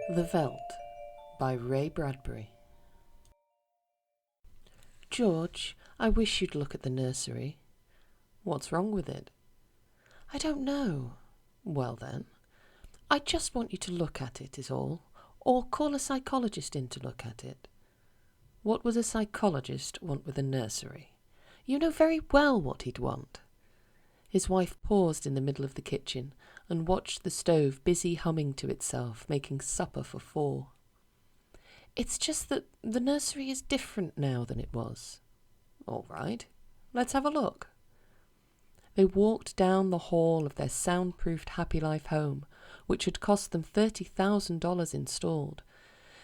The Veldt by Ray Bradbury. George, I wish you'd look at the nursery. What's wrong with it? I don't know. Well then, I just want you to look at it is all, or call a psychologist in to look at it. What would a psychologist want with a nursery? You know very well what he'd want. His wife paused in the middle of the kitchen and watched the stove busy humming to itself, making supper for 4. It's just that the nursery is different now than it was. All right, let's have a look. They walked down the hall of their soundproofed Happy Life home, which had cost them $30,000 installed.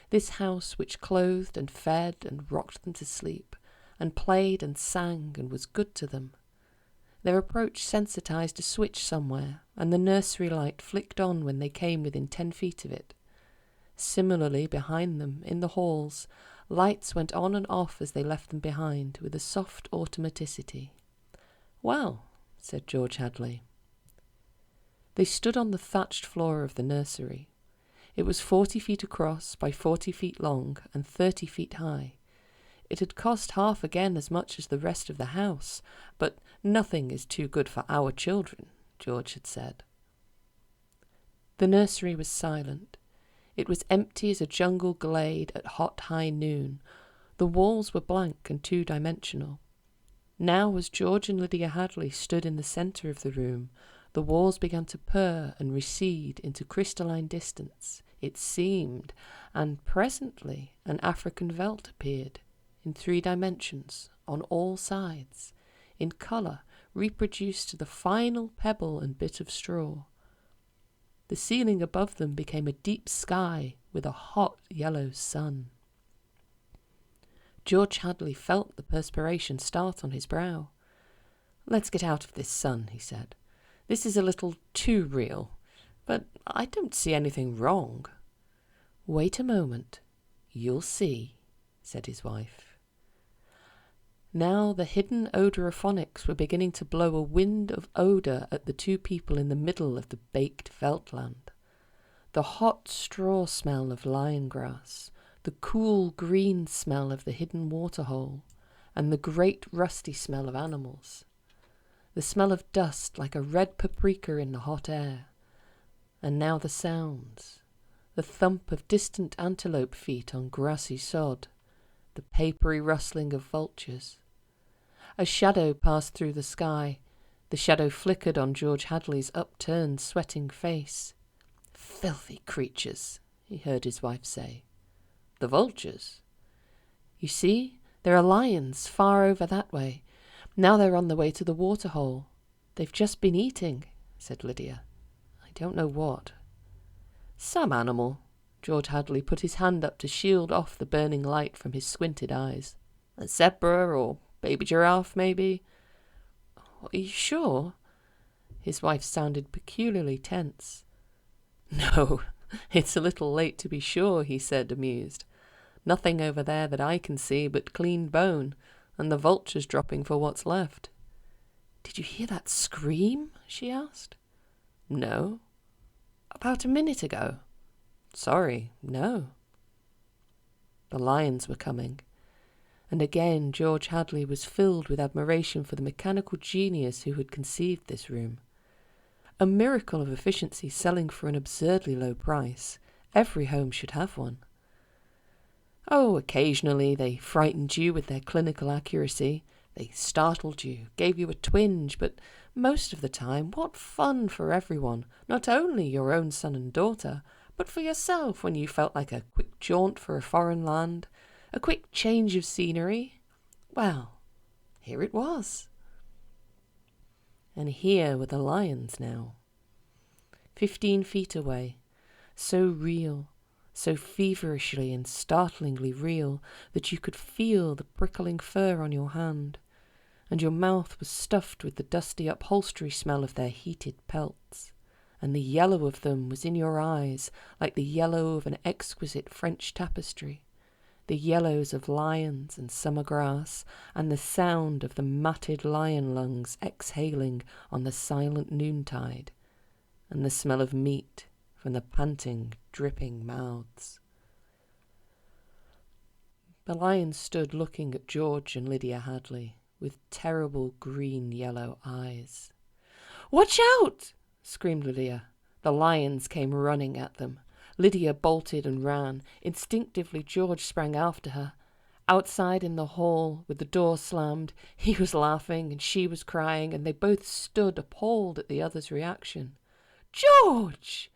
This house which clothed and fed and rocked them to sleep, and played and sang and was good to them. Their approach sensitized a switch somewhere, and the nursery light flicked on when they came within 10 feet of it. Similarly, behind them, in the halls, lights went on and off as they left them behind, with a soft automaticity. "Well," said George Hadley. They stood on the thatched floor of the nursery. It was 40 feet across by 40 feet long and 30 feet high. It had cost half again as much as the rest of the house, but nothing is too good for our children, George had said. The nursery was silent. It was empty as a jungle glade at hot high noon. The walls were blank and 2-dimensional. Now, as George and Lydia Hadley stood in the centre of the room, the walls began to purr and recede into crystalline distance, it seemed, and presently an African veldt appeared, in 3 dimensions, on all sides, in colour reproduced to the final pebble and bit of straw. The ceiling above them became a deep sky with a hot yellow sun. George Hadley felt the perspiration start on his brow. "Let's get out of this sun," he said. "This is a little too real, but I don't see anything wrong." "Wait a moment. You'll see," said his wife. Now the hidden odorophonics were beginning to blow a wind of odour at the 2 people in the middle of the baked Veldtland. The hot straw smell of lion grass, the cool green smell of the hidden waterhole, and the great rusty smell of animals. The smell of dust like a red paprika in the hot air. And now the sounds. The thump of distant antelope feet on grassy sod, the papery rustling of vultures. A shadow passed through the sky. The shadow flickered on George Hadley's upturned, sweating face. "Filthy creatures," he heard his wife say. "The vultures?" "You see, there are lions far over that way. Now they're on the way to the waterhole. They've just been eating," said Lydia. "I don't know what." "Some animal." George Hadley put his hand up to shield off the burning light from his squinted eyes. "A zebra or baby giraffe, maybe." "Are you sure?" His wife sounded peculiarly tense. "No, it's a little late to be sure," he said, amused. "Nothing over there that I can see but clean bone, and the vultures dropping for what's left." "Did you hear that scream?" she asked. "No." "About a minute ago?" "Sorry, no." The lions were coming. And again George Hadley was filled with admiration for the mechanical genius who had conceived this room. A miracle of efficiency selling for an absurdly low price. Every home should have one. Oh, occasionally they frightened you with their clinical accuracy. They startled you, gave you a twinge, but most of the time, what fun for everyone, not only your own son and daughter, but for yourself when you felt like a quick jaunt for a foreign land, a quick change of scenery. Well, here it was. And here were the lions now. 15 feet away, so real, so feverishly and startlingly real that you could feel the prickling fur on your hand, and your mouth was stuffed with the dusty upholstery smell of their heated pelts, and the yellow of them was in your eyes like the yellow of an exquisite French tapestry, the yellows of lions and summer grass, and the sound of the matted lion lungs exhaling on the silent noontide, and the smell of meat, from the panting, dripping mouths. The lions stood looking at George and Lydia Hadley with terrible green-yellow eyes. "Watch out!" screamed Lydia. The lions came running at them. Lydia bolted and ran. Instinctively, George sprang after her. Outside in the hall, with the door slammed, he was laughing and she was crying, and they both stood appalled at the other's reaction. "George!"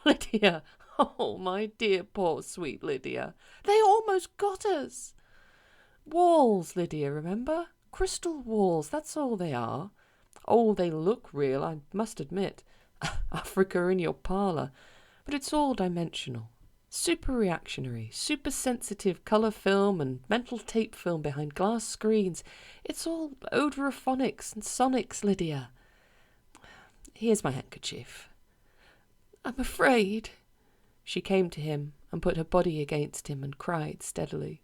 "Lydia! Oh, my dear, poor, sweet Lydia. They almost got us." "Walls, Lydia, remember? Crystal walls, that's all they are. Oh, they look real, I must admit. Africa in your parlour. But it's all dimensional. Super reactionary, super sensitive colour film and mental tape film behind glass screens. It's all odorophonics and sonics, Lydia. Here's my handkerchief." "I'm afraid." She came to him and put her body against him and cried steadily.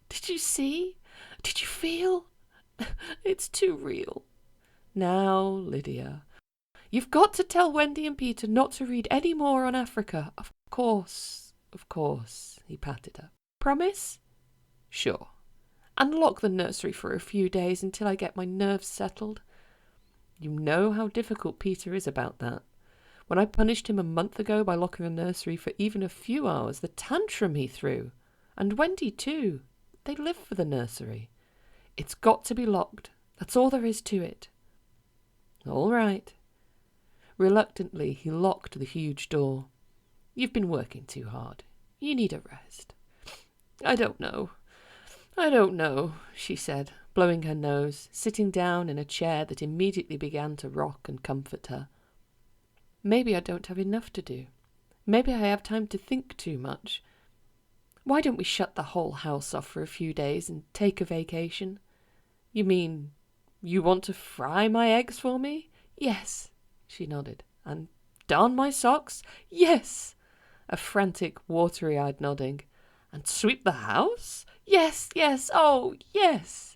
"Did you see? Did you feel? It's too real." "Now, Lydia, you've got to tell Wendy and Peter not to read any more on Africa. Of course, he patted her. "Promise?" "Sure. And lock the nursery for a few days until I get my nerves settled. You know how difficult Peter is about that. When I punished him a month ago by locking the nursery for even a few hours, the tantrum he threw. And Wendy too. They live for the nursery. It's got to be locked. That's all there is to it." "All right." Reluctantly, he locked the huge door. "You've been working too hard. You need a rest." I don't know, she said, blowing her nose, sitting down in a chair that immediately began to rock and comfort her. "Maybe I don't have enough to do. Maybe I have time to think too much. Why don't we shut the whole house off for a few days and take a vacation?" "You mean you want to fry my eggs for me?" "Yes," she nodded. "And darn my socks?" "Yes." A frantic, watery-eyed nodding. "And sweep the house?" Yes, oh, yes."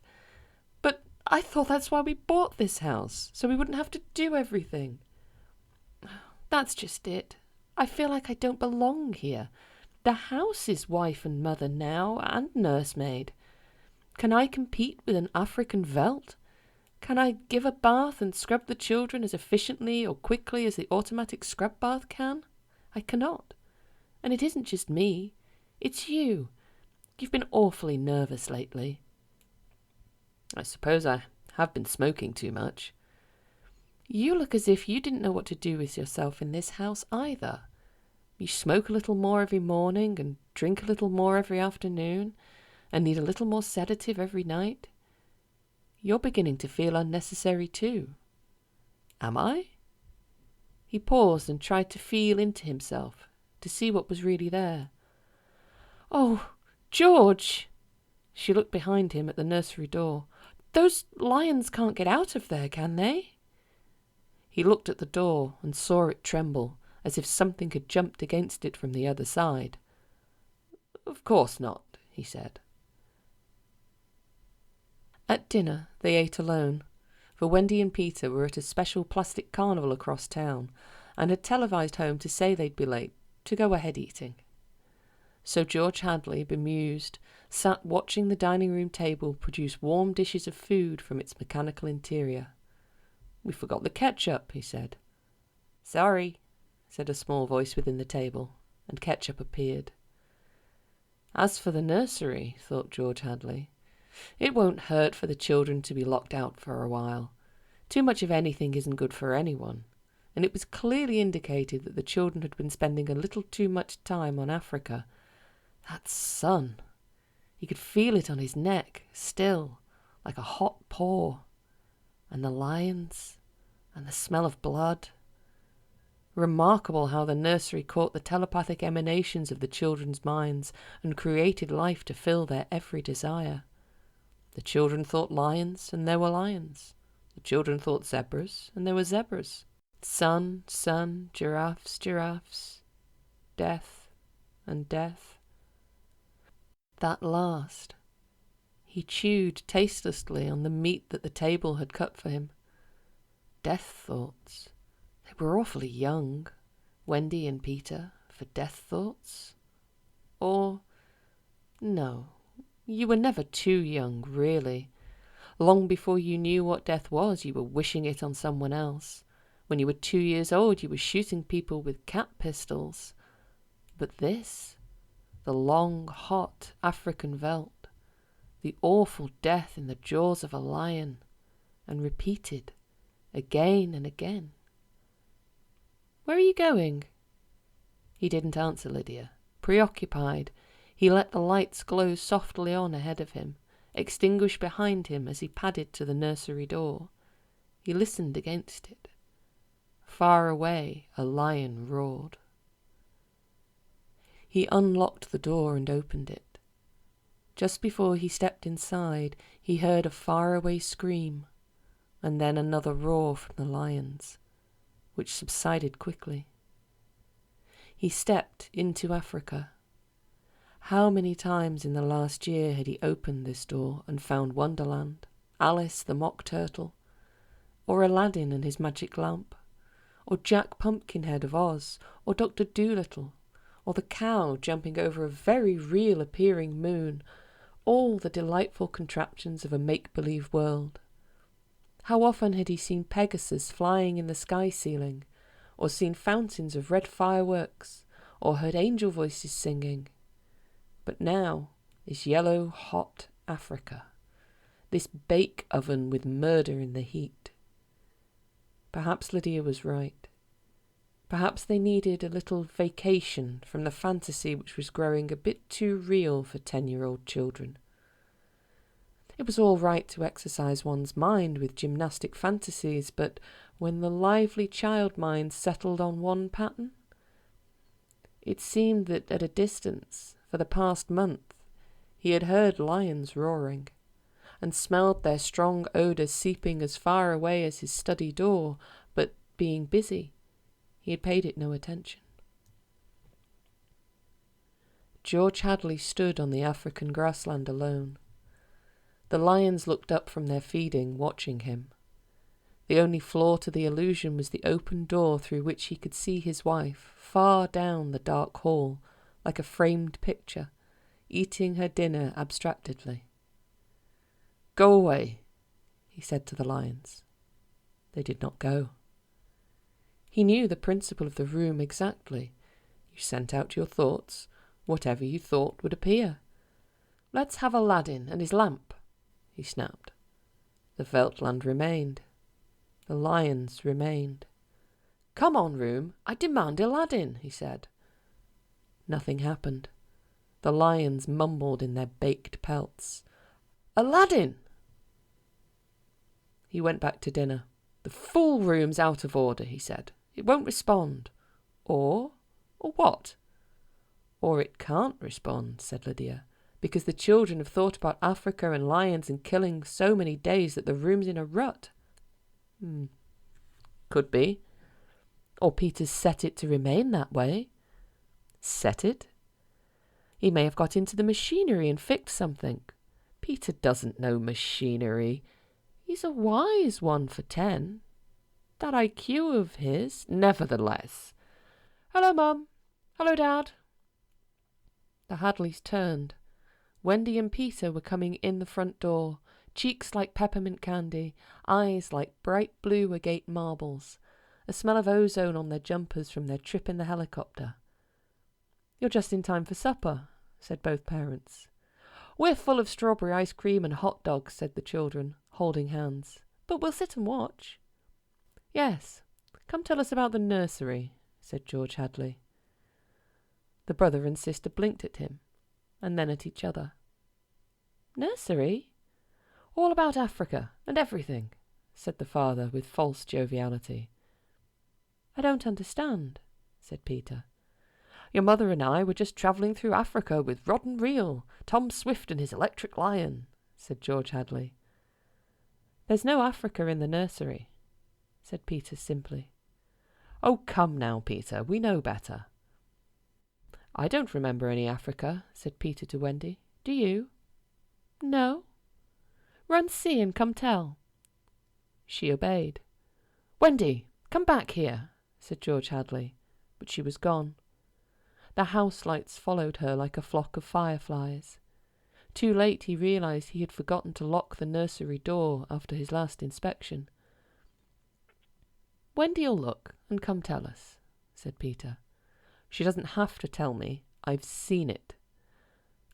"But I thought that's why we bought this house, so we wouldn't have to do everything." "That's just it. I feel like I don't belong here. The house is wife and mother now, and nursemaid. Can I compete with an African Veldt? Can I give a bath and scrub the children as efficiently or quickly as the automatic scrub bath can? I cannot. And it isn't just me. It's you. You've been awfully nervous lately." "I suppose I have been smoking too much." "You look as if you didn't know what to do with yourself in this house either. You smoke a little more every morning and drink a little more every afternoon and need a little more sedative every night. You're beginning to feel unnecessary too." "Am I?" He paused and tried to feel into himself, to see what was really there. "Oh, George!" She looked behind him at the nursery door. "Those lions can't get out of there, can they?" He looked at the door and saw it tremble, as if something had jumped against it from the other side. "Of course not," he said. At dinner they ate alone, for Wendy and Peter were at a special plastic carnival across town, and had televised home to say they'd be late, to go ahead eating. So George Hadley, bemused, sat watching the dining room table produce warm dishes of food from its mechanical interior. "We forgot the ketchup," he said. "Sorry," said a small voice within the table, and ketchup appeared. As for the nursery, thought George Hadley, it won't hurt for the children to be locked out for a while. Too much of anything isn't good for anyone, and it was clearly indicated that the children had been spending a little too much time on Africa. That sun! He could feel it on his neck, still, like a hot paw. And the lions, and the smell of blood. Remarkable how the nursery caught the telepathic emanations of the children's minds and created life to fill their every desire. The children thought lions, and there were lions. The children thought zebras, and there were zebras. Sun, giraffes, giraffes. Death, and death. That last. He chewed tastelessly on the meat that the table had cut for him. Death thoughts. They were awfully young. Wendy and Peter, for death thoughts? Or, no, you were never too young, really. Long before you knew what death was, you were wishing it on someone else. When you were 2 years old, you were shooting people with cat pistols. But this, the long, hot African veldt, the awful death in the jaws of a lion, and repeated again and again. Where are you going? He didn't answer Lydia. Preoccupied, he let the lights glow softly on ahead of him, extinguish behind him as he padded to the nursery door. He listened against it. Far away, a lion roared. He unlocked the door and opened it. Just before he stepped inside, he heard a faraway scream, and then another roar from the lions, which subsided quickly. He stepped into Africa. How many times in the last year had he opened this door and found Wonderland, Alice the Mock Turtle, or Aladdin and his magic lamp, or Jack Pumpkinhead of Oz, or Dr. Dolittle, or the cow jumping over a very real appearing moon, all the delightful contraptions of a make-believe world. How often had he seen Pegasus flying in the sky ceiling, or seen fountains of red fireworks, or heard angel voices singing. But now, this yellow, hot Africa, this bake oven with murder in the heat. Perhaps Lydia was right. Perhaps they needed a little vacation from the fantasy which was growing a bit too real for 10-year-old children. It was all right to exercise one's mind with gymnastic fantasies, but when the lively child mind settled on one pattern, it seemed that at a distance, for the past month, he had heard lions roaring, and smelled their strong odour seeping as far away as his study door, but being busy, he had paid it no attention. George Hadley stood on the African grassland alone. The lions looked up from their feeding, watching him. The only flaw to the illusion was the open door through which he could see his wife, far down the dark hall, like a framed picture, eating her dinner abstractedly. "Go away," he said to the lions. They did not go. He knew the principle of the room exactly. You sent out your thoughts. Whatever you thought would appear. "Let's have Aladdin and his lamp," he snapped. The Veltland remained. The lions remained. "Come on, room, I demand Aladdin," he said. Nothing happened. The lions mumbled in their baked pelts. "Aladdin!" He went back to dinner. "The full room's out of order," he said. "It won't respond." Or what? "Or it can't respond," said Lydia, "because the children have thought about Africa and lions and killing so many days that the room's in a rut." Could be. Or Peter's set it to remain that way. Set it? He may have got into the machinery and fixed something. Peter doesn't know machinery. He's a wise one for 10. That IQ of his, nevertheless. "Hello, Mum. Hello, Dad." The Hadleys turned. Wendy and Peter were coming in the front door, cheeks like peppermint candy, eyes like bright blue agate marbles, a smell of ozone on their jumpers from their trip in the helicopter. "You're just in time for supper," said both parents. "We're full of strawberry ice cream and hot dogs," said the children, holding hands. "But we'll sit and watch." "Yes, come tell us about the nursery," said George Hadley. The brother and sister blinked at him, and then at each other. "Nursery? All about Africa and everything," said the father with false joviality. "I don't understand," said Peter. "Your mother and I were just travelling through Africa with rod and reel, Tom Swift and his electric lion," said George Hadley. "There's no Africa in the nursery," said Peter simply. "Oh, come now, Peter, we know better." "I don't remember any Africa," said Peter to Wendy. "Do you?" "No." "Run see and come tell." She obeyed. "Wendy, come back here," said George Hadley. but she was gone. The house lights followed her like a flock of fireflies. Too late he realised he had forgotten to lock the nursery door after his last inspection. "Wendy'll look and come tell us," said Peter. "She doesn't have to tell me. I've seen it."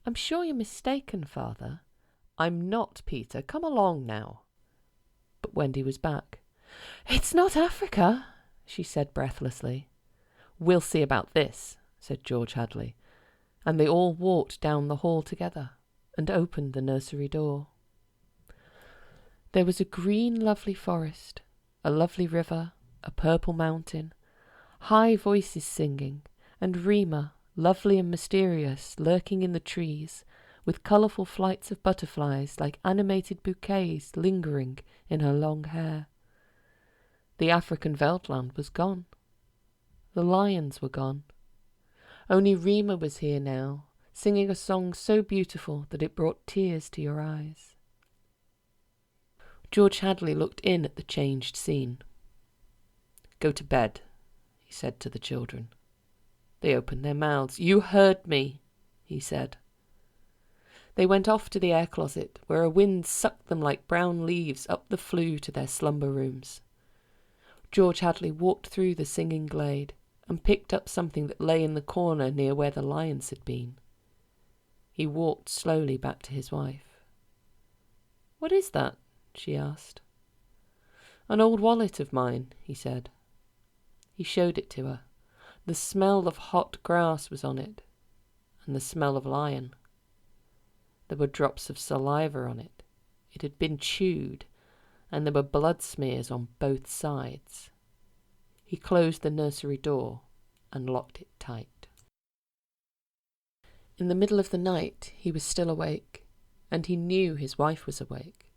"I'm sure you're mistaken, Father." "I'm not, Peter. Come along now." But Wendy was back. "It's not Africa," she said breathlessly. "We'll see about this," said George Hadley, and they all walked down the hall together and opened the nursery door. There was a green, lovely forest, a lovely river, a purple mountain, high voices singing, and Rima, lovely and mysterious, lurking in the trees, with colourful flights of butterflies like animated bouquets lingering in her long hair. The African Veldtland was gone. The lions were gone. Only Rima was here now, singing a song so beautiful that it brought tears to your eyes. George Hadley looked in at the changed scene. "Go to bed," he said to the children. They opened their mouths. "You heard me," he said. They went off to the air closet, where a wind sucked them like brown leaves up the flue to their slumber rooms. George Hadley walked through the singing glade and picked up something that lay in the corner near where the lions had been. He walked slowly back to his wife. "What is that?" she asked. "An old wallet of mine," he said. He showed it to her. The smell of hot grass was on it, and the smell of lion. There were drops of saliva on it. It had been chewed, and there were blood smears on both sides. He closed the nursery door and locked it tight. In the middle of the night he was still awake, and he knew his wife was awake.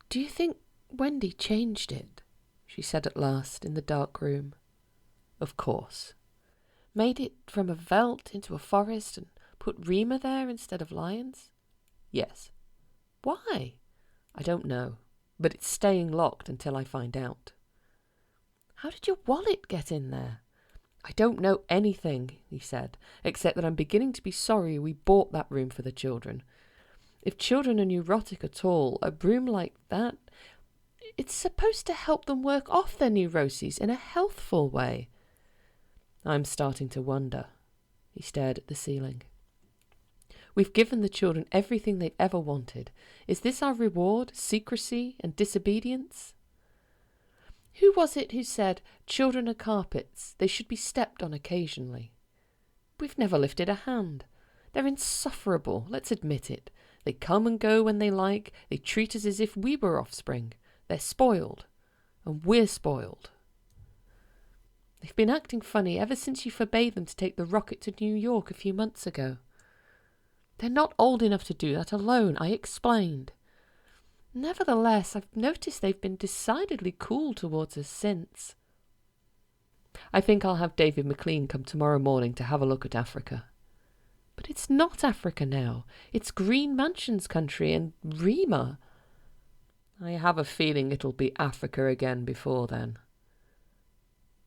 "Do you think Wendy changed it?" she said at last in the dark room. "Of course." "Made it from a veldt into a forest and put Rima there instead of lions?" "Yes." "Why?" "I don't know, but it's staying locked until I find out." "How did your wallet get in there?" "I don't know anything," he said, "except that I'm beginning to be sorry we bought that room for the children. If children are neurotic at all, a room like that, it's supposed to help them work off their neuroses in a healthful way." "I'm starting to wonder." He stared at the ceiling. "We've given the children everything they've ever wanted. Is this our reward? Secrecy and disobedience?" "Who was it who said, 'Children are carpets, they should be stepped on occasionally'? We've never lifted a hand. They're insufferable, let's admit it. They come and go when they like. They treat us as if we were offspring. They're spoiled, and we're spoiled. They've been acting funny ever since you forbade them to take the rocket to New York a few months ago. They're not old enough to do that alone, I explained. Nevertheless, I've noticed they've been decidedly cool towards us since. I think I'll have David McLean come tomorrow morning to have a look at Africa." "But it's not Africa now. It's Green Mansion's country and Rima." "I have a feeling it'll be Africa again before then."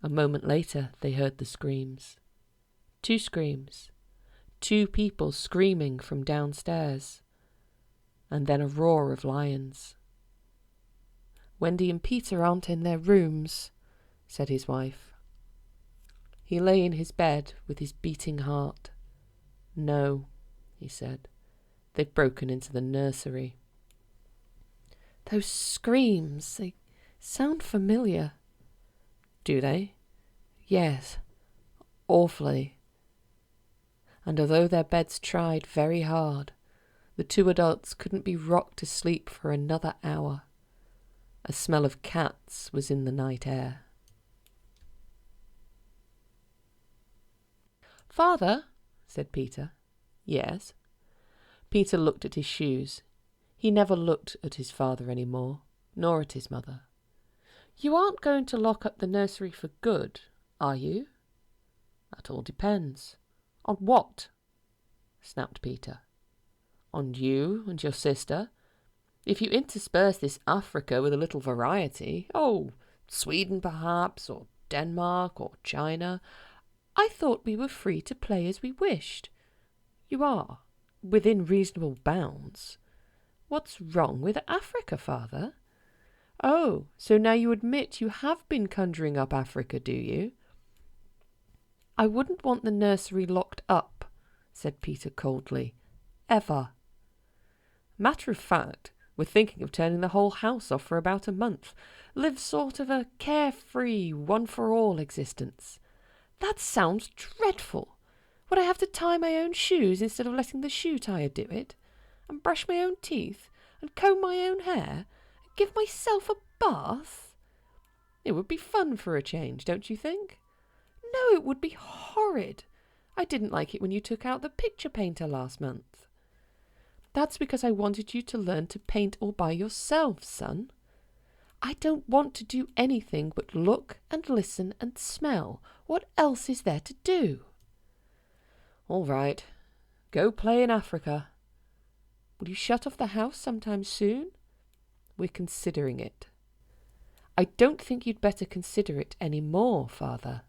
A moment later they heard the screams. 2 screams. 2 people screaming from downstairs. And then a roar of lions. "Wendy and Peter aren't in their rooms," said his wife. He lay in his bed with his beating heart. "No," he said. "They've broken into the nursery." "Those screams, they sound familiar." "Do they?" "Yes, awfully." And although their beds tried very hard, the 2 adults couldn't be rocked to sleep for another hour. A smell of cats was in the night air. "Father," said Peter. "Yes." Peter looked at his shoes. He never looked at his father any more, nor at his mother. "You aren't going to lock up the nursery for good, are you?" "That all depends." "On what?" snapped Peter. "On you and your sister. If you intersperse this Africa with a little variety, Sweden perhaps, or Denmark or China. I thought we were free to play as we wished. You are, within reasonable bounds. What's wrong with Africa, Father? Oh, so now you admit you have been conjuring up Africa, do you? I wouldn't want the nursery locked up, said Peter coldly. Ever. Matter of fact, we're thinking of turning the whole house off for about a month. Live sort of a carefree, one-for-all existence. That sounds dreadful. Would I have to tie my own shoes instead of letting the shoe tire do it? And brush my own teeth? And comb my own hair? And give myself a bath? It would be fun for a change, don't you think? No, it would be horrid. I didn't like it when you took out the picture painter last month. That's because I wanted you to learn to paint all by yourself, son. I don't want to do anything but look and listen and smell. What else is there to do? All right, go play in Africa. Will you shut off the house sometime soon? We're considering it. I don't think you'd better consider it any more, Father.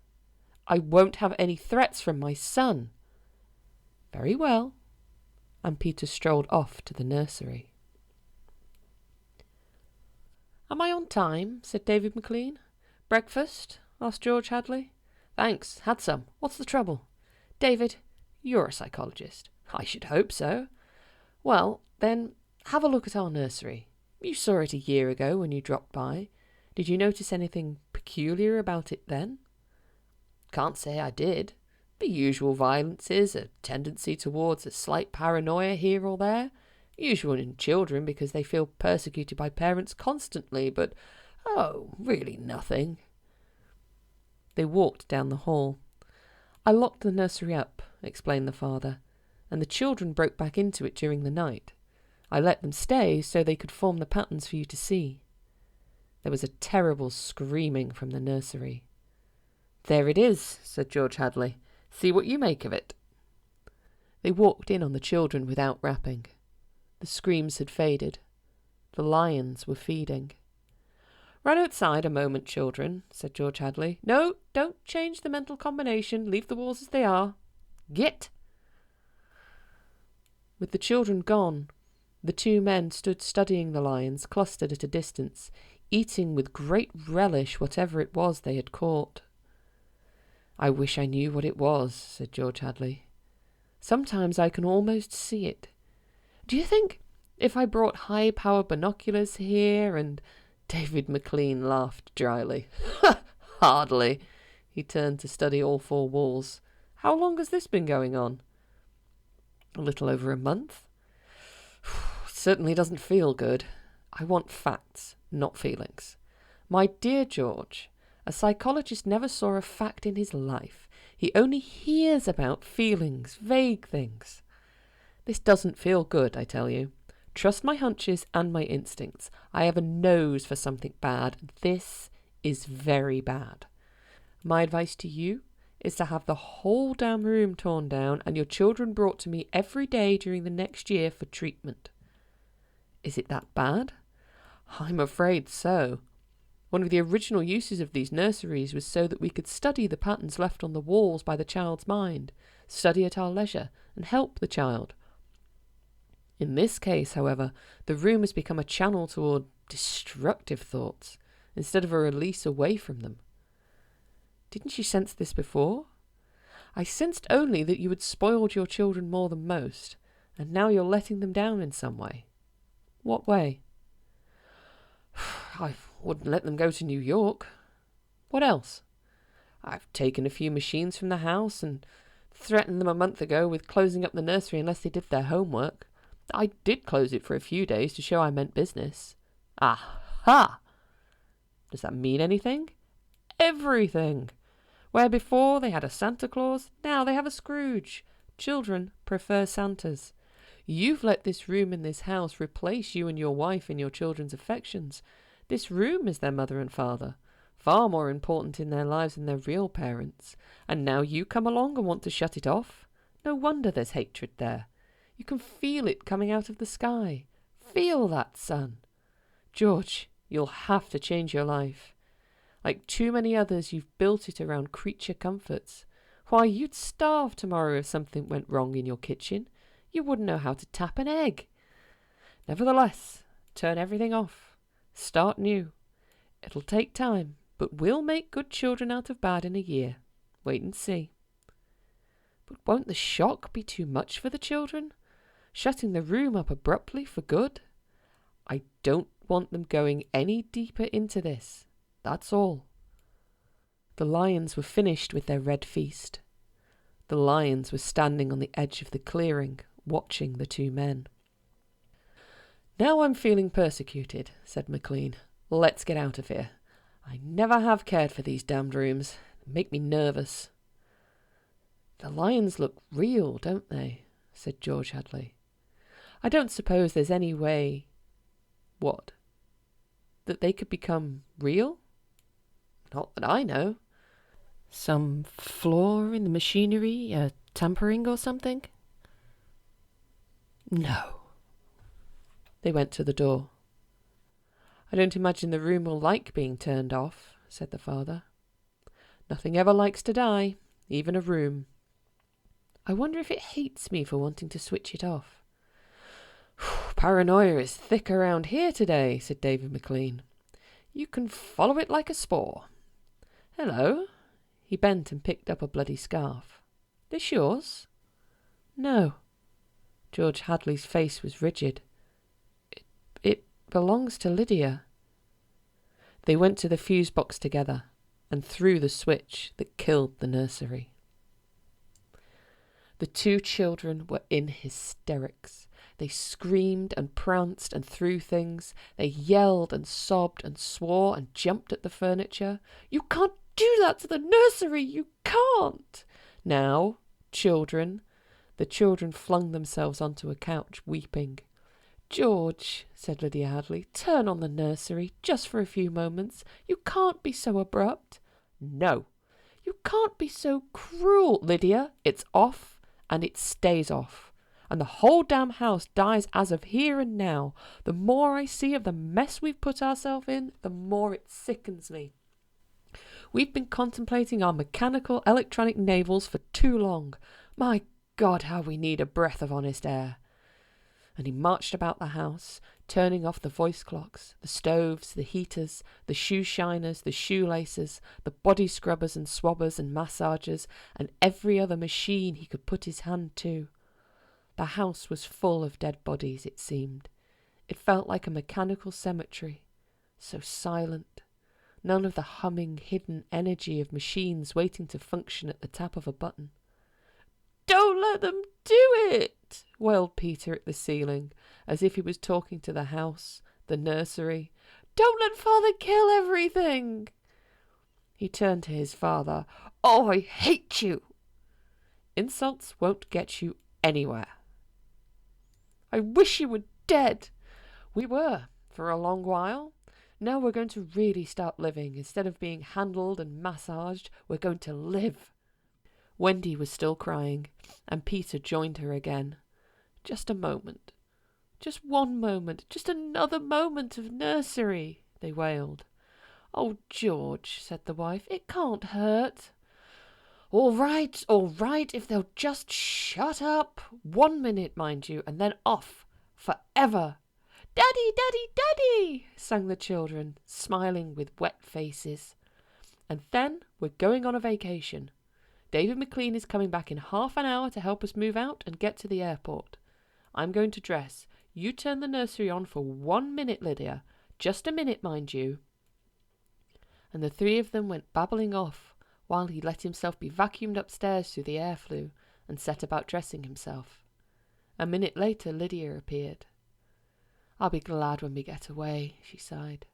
I won't have any threats from my son. Very well. And Peter strolled off to the nursery. Am I on time? Said David McLean. Breakfast? Asked George Hadley. Thanks, had some. What's the trouble? David, you're a psychologist. I should hope so. Well, then, have a look at our nursery. You saw it a year ago when you dropped by. Did you notice anything peculiar about it then? Can't say I did. The usual violences, a tendency towards a slight paranoia here or there. Usual in children because they feel persecuted by parents constantly, but, really nothing. They walked down the hall. I locked the nursery up, explained the father, and the children broke back into it during the night. I let them stay so they could form the patterns for you to see. There was a terrible screaming from the nursery. There it is, said George Hadley. See what you make of it. They walked in on the children without rapping. The screams had faded. The lions were feeding. Run outside a moment, children, said George Hadley. No, don't change the mental combination. Leave the walls as they are. Git! With the children gone, the two men stood studying the lions clustered at a distance, eating with great relish whatever it was they had caught. I wish I knew what it was, said George Hadley. Sometimes I can almost see it. Do you think if I brought high-power binoculars here and... David McLean laughed dryly. Hardly. He turned to study all four walls. How long has this been going on? A little over a month. Certainly doesn't feel good. I want facts, not feelings. My dear George, a psychologist never saw a fact in his life. He only hears about feelings, vague things. This doesn't feel good, I tell you. Trust my hunches and my instincts. I have a nose for something bad. This is very bad. My advice to you is to have the whole damn room torn down and your children brought to me every day during the next year for treatment. Is it that bad? I'm afraid so. One of the original uses of these nurseries was so that we could study the patterns left on the walls by the child's mind, study at our leisure, and help the child. In this case, however, the room has become a channel toward destructive thoughts, instead of a release away from them. Didn't you sense this before? I sensed only that you had spoiled your children more than most, and now you're letting them down in some way. What way? I wouldn't let them go to New York. What else? I've taken a few machines from the house and threatened them a month ago with closing up the nursery unless they did their homework. I did close it for a few days to show I meant business. Aha! Does that mean anything? Everything! Where before they had a Santa Claus, now they have a Scrooge. Children prefer Santas. You've let this room in this house replace you and your wife in your children's affections. This room is their mother and father, far more important in their lives than their real parents. And now you come along and want to shut it off? No wonder there's hatred there. You can feel it coming out of the sky. Feel that, son. George, you'll have to change your life. Like too many others, you've built it around creature comforts. Why, you'd starve tomorrow if something went wrong in your kitchen. You wouldn't know how to tap an egg. Nevertheless, turn everything off. Start new. It'll take time, but we'll make good children out of bad in a year. Wait and see. But won't the shock be too much for the children? Shutting the room up abruptly for good? I don't want them going any deeper into this. That's all. The lions were finished with their red feast. The lions were standing on the edge of the clearing, watching the two men. Now I'm feeling persecuted, said McLean. Let's get out of here. I never have cared for these damned rooms. They make me nervous. The lions look real, don't they? Said George Hadley. I don't suppose there's any way... What? That they could become real? Not that I know. Some flaw in the machinery, tampering or something? No. They went to the door. I don't imagine the room will like being turned off, said the father. Nothing ever likes to die, even a room. I wonder if it hates me for wanting to switch it off. Paranoia is thick around here today, said David McLean. You can follow it like a spore. Hello. He bent and picked up a bloody scarf. This yours? No. George Hadley's face was rigid. It belongs to Lydia. They went to the fuse box together and threw the switch that killed the nursery. The two children were in hysterics. They screamed and pranced and threw things. They yelled and sobbed and swore and jumped at the furniture. You can't do that to the nursery! You can't! Now, children. The children flung themselves onto a couch, weeping. George, said Lydia Hadley, turn on the nursery, just for a few moments. You can't be so abrupt. No. You can't be so cruel, Lydia. It's off, and it stays off. And the whole damn house dies as of here and now. The more I see of the mess we've put ourselves in, the more it sickens me. We've been contemplating our mechanical electronic navels for too long. My God, how we need a breath of honest air. And he marched about the house, turning off the voice clocks, the stoves, the heaters, the shoe shiners, the shoelaces, the body scrubbers and swabbers and massagers, and every other machine he could put his hand to. The house was full of dead bodies, it seemed. It felt like a mechanical cemetery, so silent. None of the humming, hidden energy of machines waiting to function at the tap of a button. Don't let them do it, wailed Peter at the ceiling, as if he was talking to the house, the nursery. Don't let Father kill everything. He turned to his father. Oh, I hate you. Insults won't get you anywhere. I wish you were dead. We were, for a long while. Now we're going to really start living. Instead of being handled and massaged, we're going to live. Wendy was still crying, and Peter joined her again. Just a moment. Just one moment. Just another moment of nursery, they wailed. Oh, George, said the wife, it can't hurt. All right, if they'll just shut up. 1 minute, mind you, and then off. Forever. Daddy, Daddy, Daddy, sang the children, smiling with wet faces. And then we're going on a vacation. David McLean is coming back in half an hour to help us move out and get to the airport. I'm going to dress. You turn the nursery on for 1 minute, Lydia. Just a minute, mind you. And the three of them went babbling off, while he let himself be vacuumed upstairs through the air flue and set about dressing himself. A minute later, Lydia appeared. I'll be glad when we get away, she sighed.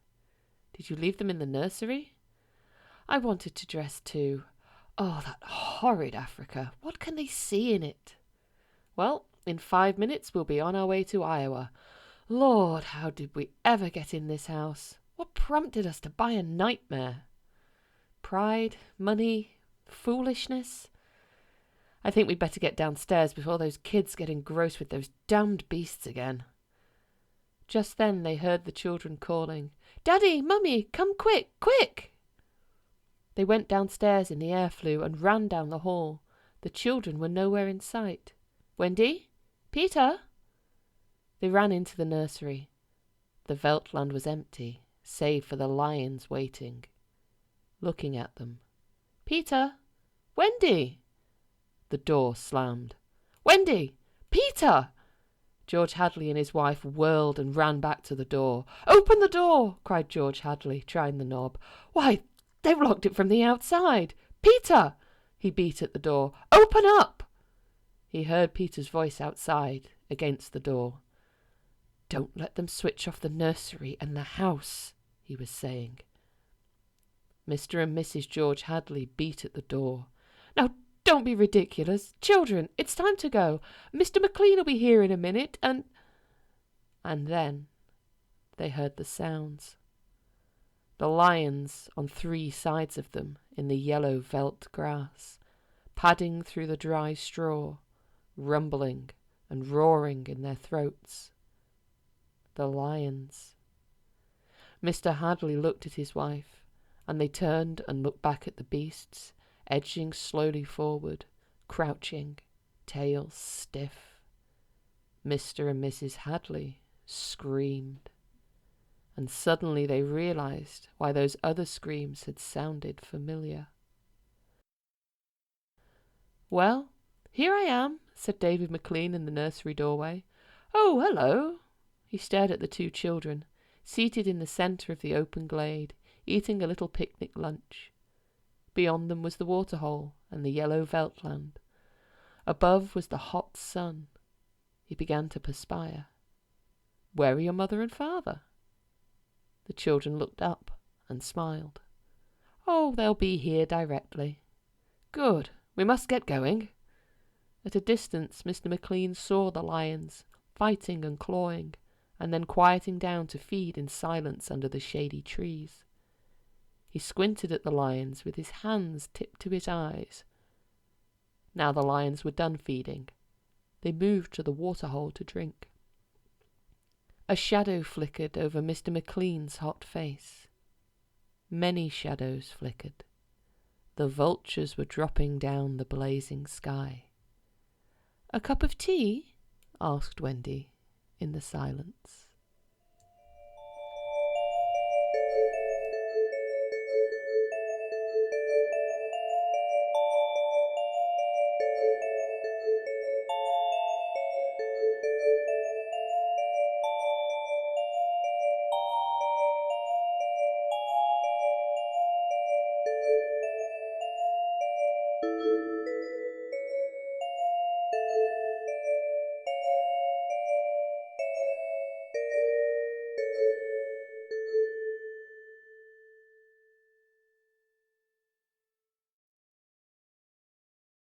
Did you leave them in the nursery? I wanted to dress too. Oh, that horrid Africa. What can they see in it? Well, in 5 minutes we'll be on our way to Iowa. Lord, how did we ever get in this house? What prompted us to buy a nightmare? Pride, money, foolishness? I think we'd better get downstairs before those kids get engrossed with those damned beasts again. Just then they heard the children calling, Daddy, Mummy, come quick, quick! They went downstairs in the air flue and ran down the hall. The children were nowhere in sight. "Wendy? Peter?" They ran into the nursery. The Veltland was empty, save for the lions waiting, looking at them. "Peter? Wendy?" The door slammed. "Wendy! Peter!" George Hadley and his wife whirled and ran back to the door. "Open the door!" cried George Hadley, trying the knob. "Why, they've locked it from the outside! Peter!" He beat at the door. "Open up!" He heard Peter's voice outside, against the door. "Don't let them switch off the nursery and the house," he was saying. Mr. and Mrs. George Hadley beat at the door. "Now, don't be ridiculous. Children, it's time to go. Mr. McLean will be here in a minute, and then they heard the sounds. The lions on 3 sides of them in the yellow veldt grass, padding through the dry straw, rumbling and roaring in their throats. The lions. Mr. Hadley looked at his wife, and they turned and looked back at the beasts, edging slowly forward, crouching, tails stiff. Mr. and Mrs. Hadley screamed, and suddenly they realized why those other screams had sounded familiar. "Well, here I am," said David McLean in the nursery doorway. "Oh, hello." He stared at the 2 children, seated in the centre of the open glade, eating a little picnic lunch. Beyond them was the waterhole and the yellow Veltland. Above was the hot sun. He began to perspire. "Where are your mother and father?" The children looked up and smiled. "Oh, they'll be here directly." "Good. We must get going." At a distance, Mr. McLean saw the lions, fighting and clawing, and then quieting down to feed in silence under the shady trees. He squinted at the lions with his hands tipped to his eyes. Now the lions were done feeding. They moved to the waterhole to drink. A shadow flickered over Mr. McLean's hot face. Many shadows flickered. The vultures were dropping down the blazing sky. "A cup of tea?" asked Wendy in the silence.